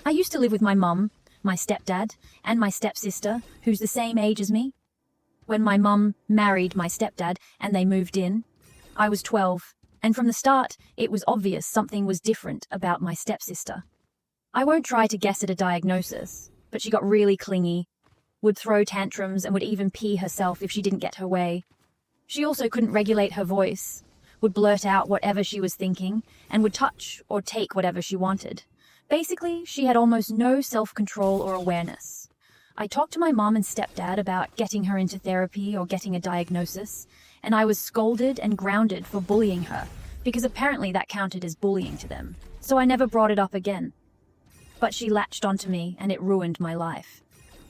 I used to live with my mum, my stepdad, and my stepsister, who's the same age as me. When my mum married my stepdad and they moved in, I was 12, and from the start, it was obvious something was different about my stepsister. I won't try to guess at a diagnosis, but she got really clingy, would throw tantrums, and would even pee herself if she didn't get her way. She also couldn't regulate her voice, would blurt out whatever she was thinking, and would touch or take whatever she wanted. Basically, she had almost no self-control or awareness. I talked to my mom and stepdad about getting her into therapy or getting a diagnosis, and I was scolded and grounded for bullying her, because apparently that counted as bullying to them. So I never brought it up again. But she latched onto me, and it ruined my life.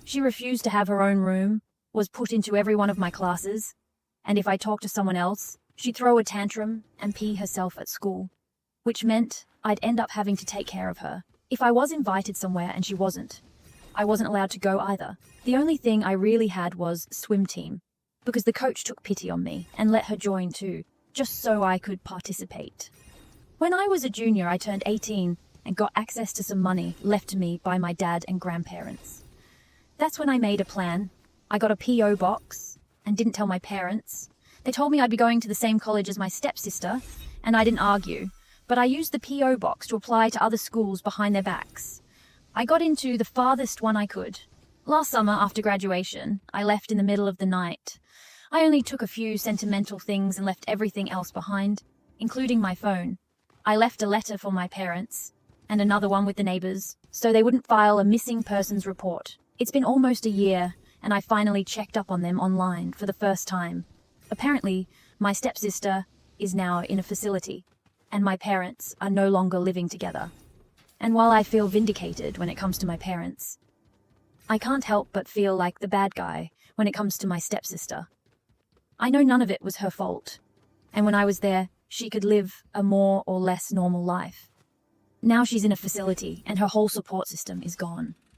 She refused to have her own room, was put into every one of my classes, and if I talked to someone else, she'd throw a tantrum and pee herself at school, which meant I'd end up having to take care of her. If I was invited somewhere and she wasn't, I wasn't allowed to go either. The only thing I really had was swim team, because the coach took pity on me and let her join too, just so I could participate. When I was a junior, I turned 18 and got access to some money left to me by my dad and grandparents. That's when I made a plan. I got a P.O. box and didn't tell my parents. They told me I'd be going to the same college as my stepsister, and I didn't argue, but I used the P.O. box to apply to other schools behind their backs. I got into the farthest one I could. Last summer, after graduation, I left in the middle of the night. I only took a few sentimental things and left everything else behind, including my phone. I left a letter for my parents, and another one with the neighbors, so they wouldn't file a missing persons report. It's been almost a year, and I finally checked up on them online for the first time. Apparently, my stepsister is now in a facility, and my parents are no longer living together. And while I feel vindicated when it comes to my parents, I can't help but feel like the bad guy when it comes to my stepsister. I know none of it was her fault, and when I was there, she could live a more or less normal life. Now she's in a facility, and her whole support system is gone.